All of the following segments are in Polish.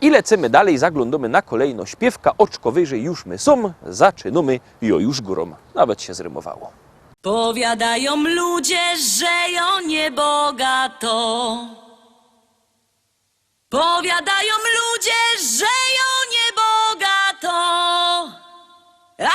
I lecimy dalej, zaglądamy na kolejno śpiewka, oczko wyżej już my są, zaczynamy, jo już grom. Nawet się zrymowało. Powiadają ludzie, że ją niebogato. Powiadają ludzie, że ją niebogato.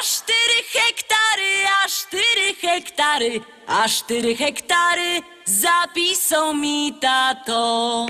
Aż 4 hektary, aż 4 hektary, aż 4 hektary zapisał mi tato.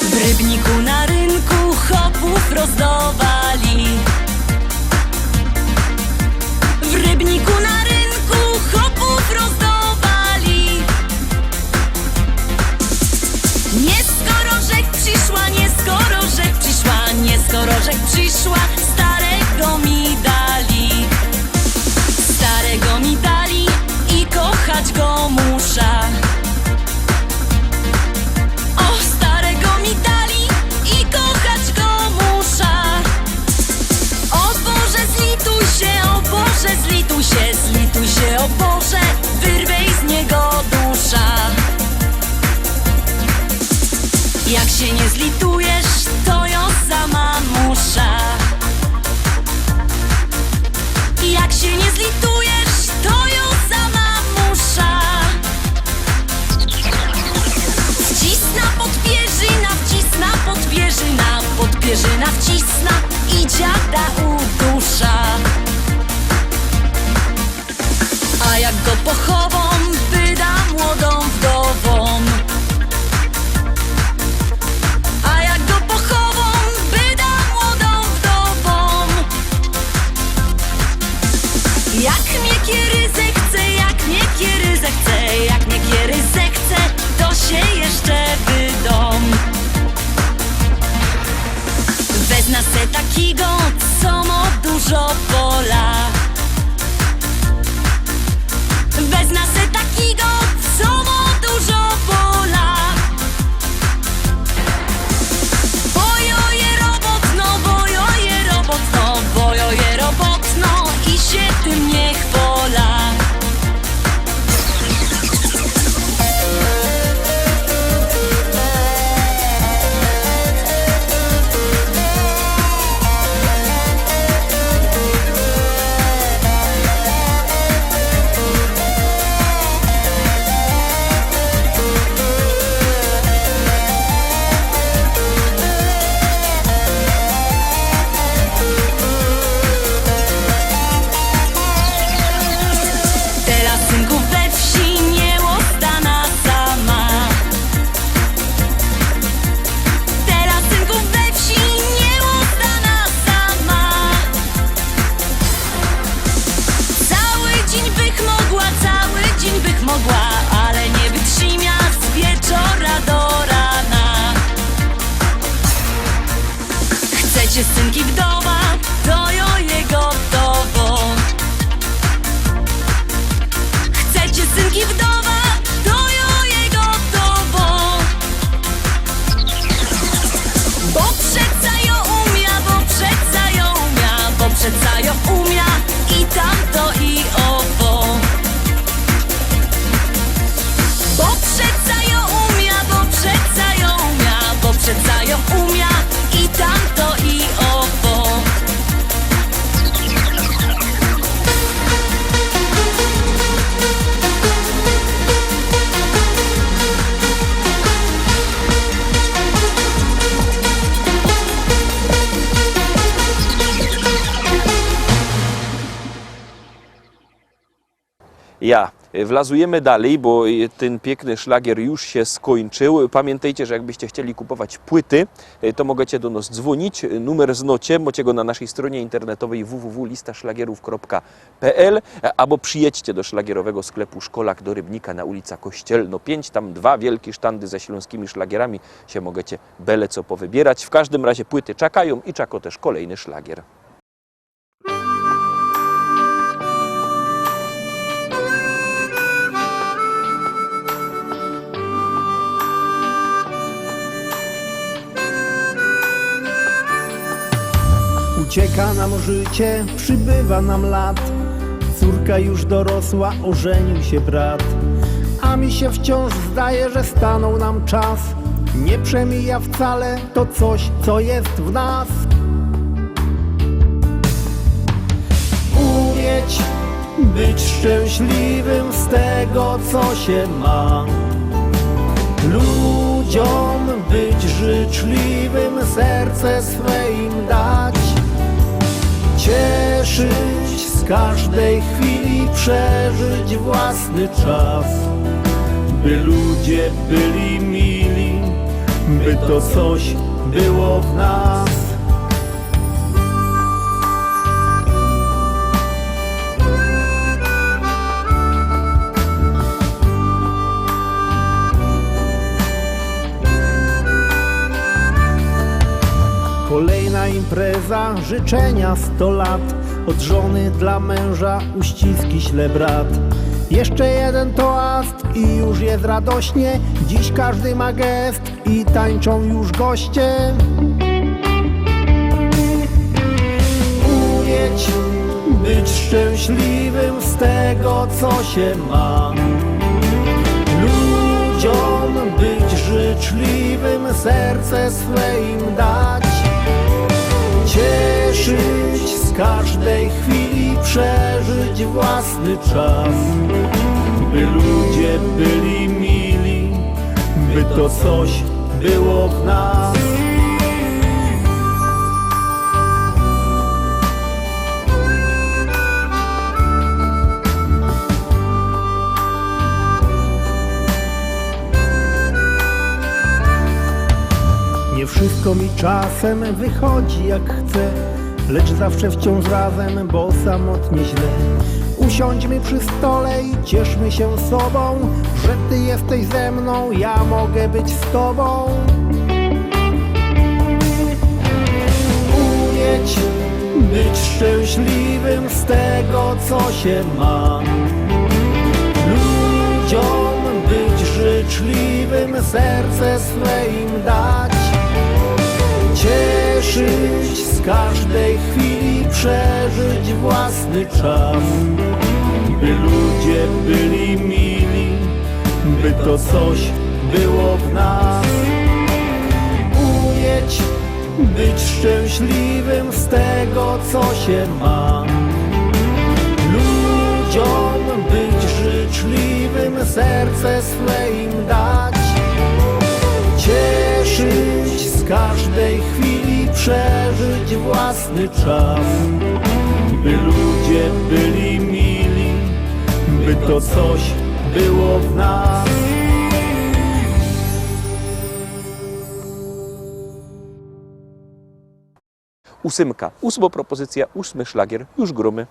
W Rybniku na rynku chopów rozdawali. W Rybniku na rynku chopów rozdawali. Nie skoro rzek przyszła, nie skoro rzek przyszła, nie skoro rzek przyszła, starego mi dali. Starego mi dali i kochać go muszę. Zlituj się, o Boże, wyrwej z niego dusza. Jak się nie zlitujesz, to ją sama musza. Jak się nie zlitujesz, to ją sama musza. Wcisna podpierzyna, wcisna podpierzyna, podpierzyna wcisna i dziada udusza. A jak go pochową, wyda młodą wdową. A jak go pochową, wyda młodą wdową. Jak mnie kiery zechce, jak mnie kiery zechce, jak mnie kiery zechce, to się jeszcze wydom. Wezna se takiego, co ma dużo pola. Wezna se takiego, co ma dużo pola. Bojoje robotno, bojoje robotno, bojoje robotno i się tym nie chwola. Ale nie wytrzyma z wieczora do rana. Chcecie synki wdowa, to jo jego gotowo. Chcecie synki wdowa, to jo jego gotowo. Bo przeca jo umia, bo przeca jo umia, bo przeca jo umia i tamto i owo. Bo przeca ją umia, bo przeca ją umia, bo przeca ją umia i tamto i owo. Ja. Wlazujemy dalej, bo ten piękny szlagier już się skończył. Pamiętajcie, że jakbyście chcieli kupować płyty, to możecie do nas dzwonić. Numer znacie, macie go na naszej stronie internetowej www.listaszlagierów.pl albo przyjedźcie do szlagierowego sklepu Szkolak do Rybnika na ulica Kościelno 5. Tam 2 wielkie sztandy ze śląskimi szlagierami się możecie byle co powybierać. W każdym razie płyty czekają i czeka też kolejny szlagier. Ucieka nam życie, przybywa nam lat. Córka już dorosła, ożenił się brat. A mi się wciąż zdaje, że stanął nam czas. Nie przemija wcale to coś, co jest w nas. Umieć być szczęśliwym z tego, co się ma. Ludziom być życzliwym, serce swe im dać. Cieszyć z każdej chwili, przeżyć własny czas. By ludzie byli mili, by to coś było w nas. Kolejna impreza, życzenia 100 lat. Od żony dla męża uściski śle brat. Jeszcze jeden toast i już jest radośnie. Dziś każdy ma gest i tańczą już goście. Umieć być szczęśliwym z tego, co się ma. Ludziom być życzliwym, serce swe im dać. Cieszyć z każdej chwili, przeżyć własny czas. By ludzie byli mili, by to coś było w nas. Nie wszystko mi czasem wychodzi jak chcę, lecz zawsze wciąż razem, bo samotnie źle. Usiądźmy przy stole i cieszmy się sobą, że ty jesteś ze mną, ja mogę być z tobą. Umieć być szczęśliwym z tego, co się ma. Ludziom być życzliwym, serce swe im dać. Cieszyć z każdej chwili, przeżyć własny czas. By ludzie byli mili, by to coś było w nas. Umieć być szczęśliwym z tego, co się ma. Ludziom być życzliwym, serce swe im dać. Cieszyć z każdej chwili, przeżyć własny czas. By ludzie byli mili, by to coś było w nas. Ósemka. Ósma propozycja, 8. szlagier, już grumy.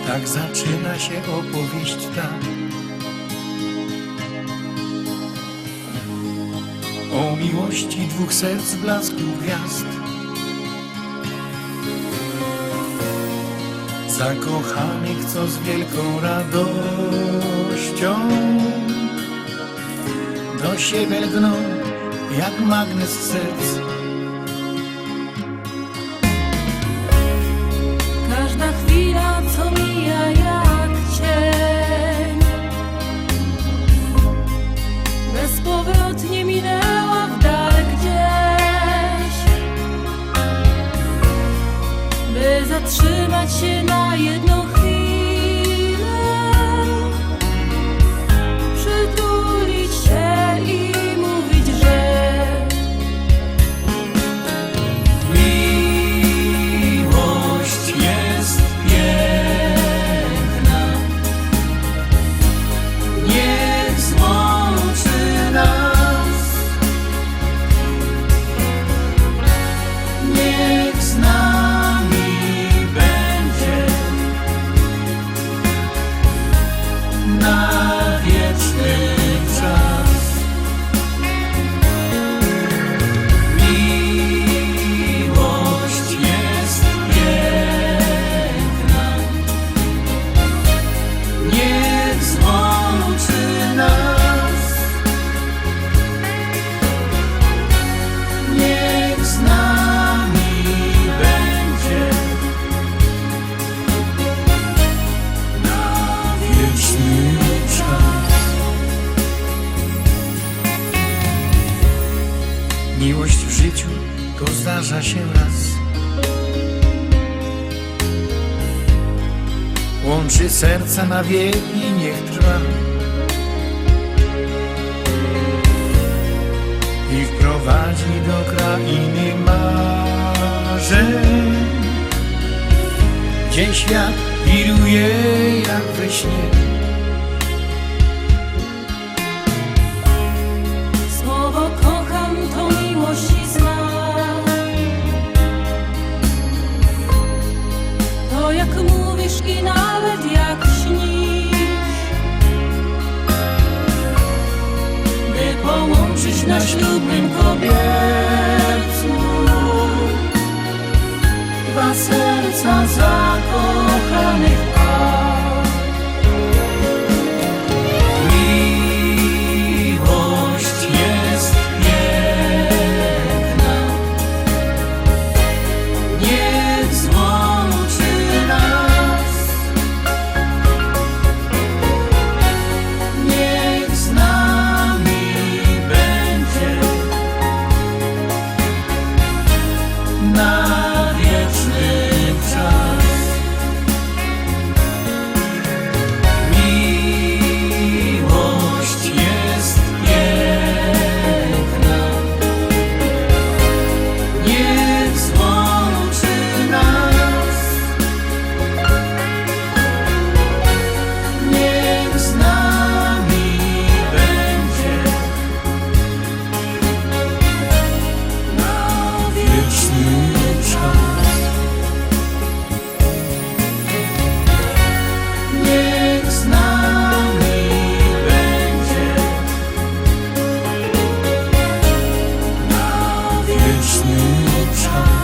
Tak zaczyna się opowieść ta o miłości dwóch serc w blasku gwiazd. Zakochanych, co z wielką radością do siebie lgną jak magnes serc. Każda chwila, co mija jak cień, bezpowrotnie minęła w dal gdzieś. By zatrzymać się na jedną chwilę, przytulić się i mówić, że Miłość jest piękna, niech złączy nas, niech z nami będzie na wieczny czas. Miłość jest piękna, niech tylko zdarza się raz. Łączy serca na wieki, niech trwa i wprowadzi do krainy marzeń, gdzie świat wiruje jak we śnie. Słowo kocham to miłość i znak. To jak mówisz i nawet jak śnisz, by połączyć na ślubnym kobiercu dwa serca zakochanych par. Miłość jest piękna, niech złączy nas, niech z nami będzie na wieczny czas. Miłość jest piękna, niech złączy nas, niech z nami będzie na wieczny czas. Niech z nami będzie na wieczny czas.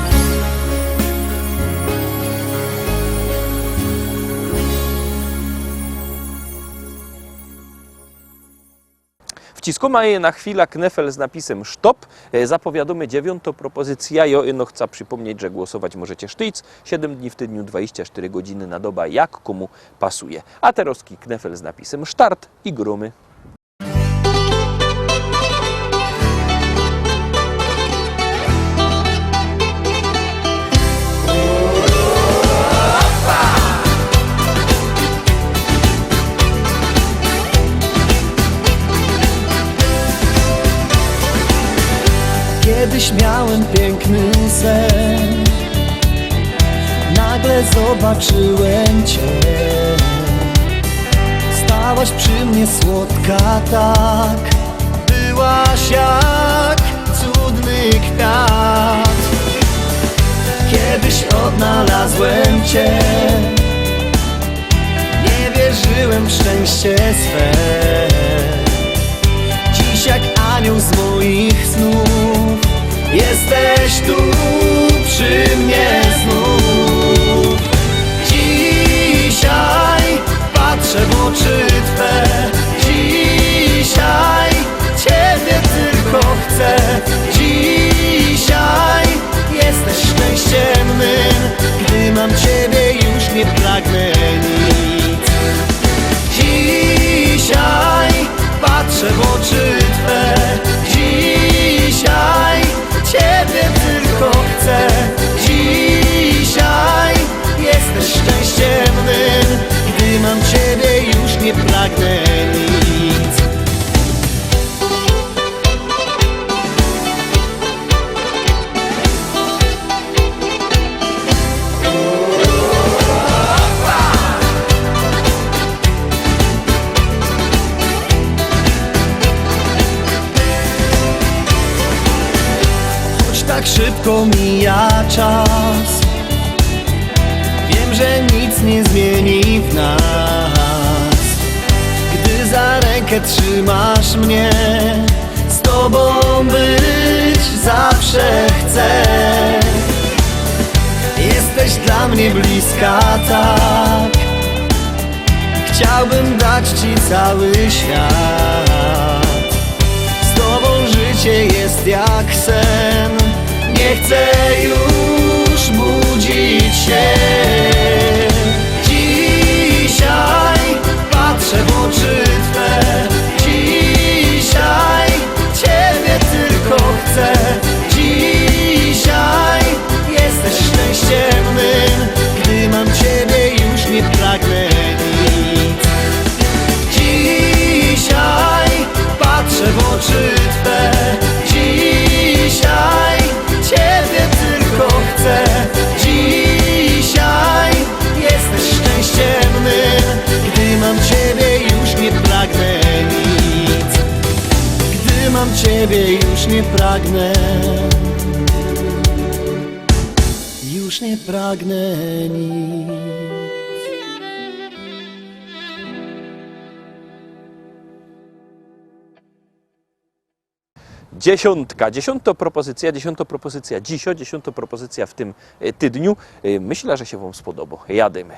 Wciskoma je na chwilę knefel z napisem stop. Zapowiadamy 9. propozycja. Ja ino chcę przypomnieć, że głosować możecie sztyc 7 dni w tygodniu, 24 godziny na dobę, jak komu pasuje. A teraz knefel z napisem start i grumy. Kiedyś miałem piękny sen, nagle zobaczyłem Cię. Stałaś przy mnie słodka tak, byłaś jak cudny kwiat. Kiedyś odnalazłem Cię, nie wierzyłem w szczęście swe. Dziś jak anioł z moich snów, jesteś tu przy mnie znów. Dzisiaj patrzę w oczy Twe, dzisiaj Ciebie tylko chcę. Dzisiaj jesteś szczęściem mym, gdy mam Ciebie już nie pragnę nic. Dzisiaj patrzę w oczy Twe, dzisiaj Ciebie tylko chcę. Dzisiaj jesteś szczęściem mym, gdy mam Ciebie już nie pragnę nic. Tak szybko mija czas, wiem, że nic nie zmieni w nas. Gdy za rękę trzymasz mnie, z Tobą być zawsze chcę. Jesteś dla mnie bliska tak, chciałbym dać Ci cały świat. Z Tobą życie jest jak sen, nie chcę już budzić się. Dzisiaj patrzę w oczy Twe, dzisiaj Ciebie tylko chcę. Dzisiaj mam ciebie, już nie pragnę. Już nie pragnę nic. Dziesiąta propozycja dzisiaj, 10 propozycja w tym tydniu. Myślę, że się Wam spodoba. Jademy.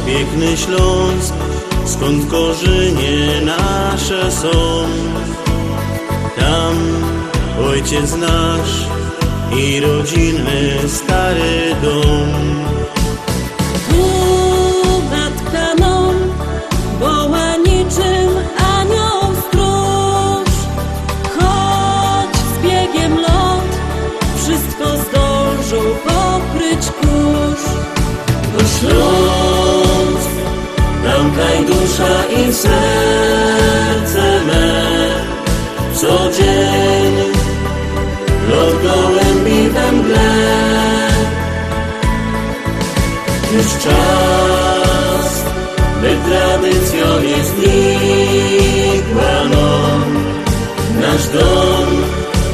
Piękny Śląsk, skąd korzenie nasze są. Tam ojciec nasz i rodzinny stary dom. Tu matka nam woła niczym anioł stróż. Choć z biegiem lot wszystko zdążył pokryć kurz. To Śląsk, tam kraj dusza i serce me. Co dzień lot gołębi we mgle. Już czas, by tradycją nie znikła nam. Nasz dom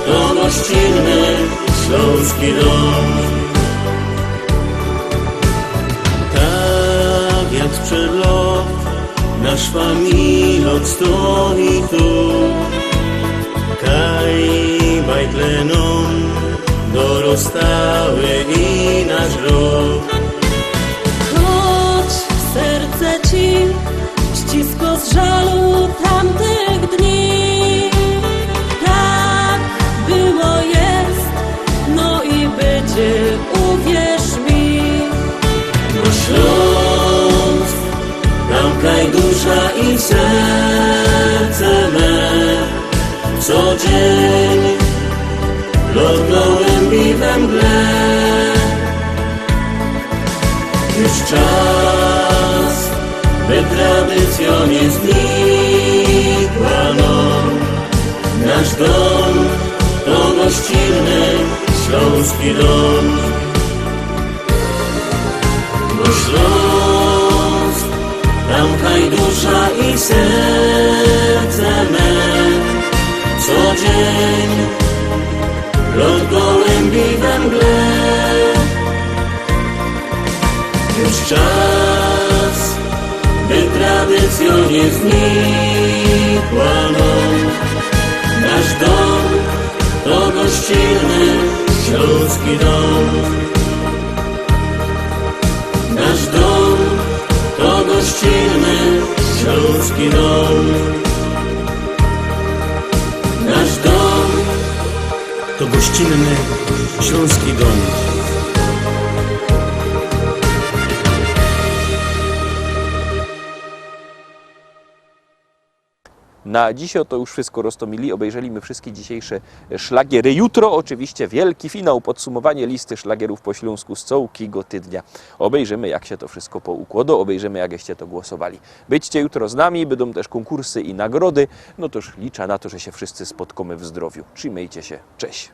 to gościnny śląski dom. Tak jak sprzed lat nasz familiot stoi tu. Kaj bajtlenom dorostały i nasz rok. Choć w serce ci ścisko z żalu tamtych dni. Tak było, jest, no i będzie, uwierz mi. Bo Śląsk, tam kraj dusza i serce me. Co dzień lot gołębi we mgle. Już czas, by tradycją nie znikła nam. Nasz dom to gościnny śląski dom. Bo Śląsk, tam kraj dusza i serce me. Co dzień lot gołębi we mgle. Już czas, by tradycją nie znikła nam. Nasz dom to gościnny śląski dom. Nasz dom to gościnny śląski dom. Nasz dom to gościnny śląski dom. Na dziś to już wszystko roztomili. Obejrzeliśmy wszystkie dzisiejsze szlagiery. Jutro oczywiście wielki finał, podsumowanie listy szlagierów po śląsku z całego tydnia. Obejrzymy, jak się to wszystko poukłada, obejrzymy, jakście to głosowali. Byćcie jutro z nami, będą też konkursy i nagrody. No toż liczę na to, że się wszyscy spotkamy w zdrowiu. Trzymajcie się, cześć.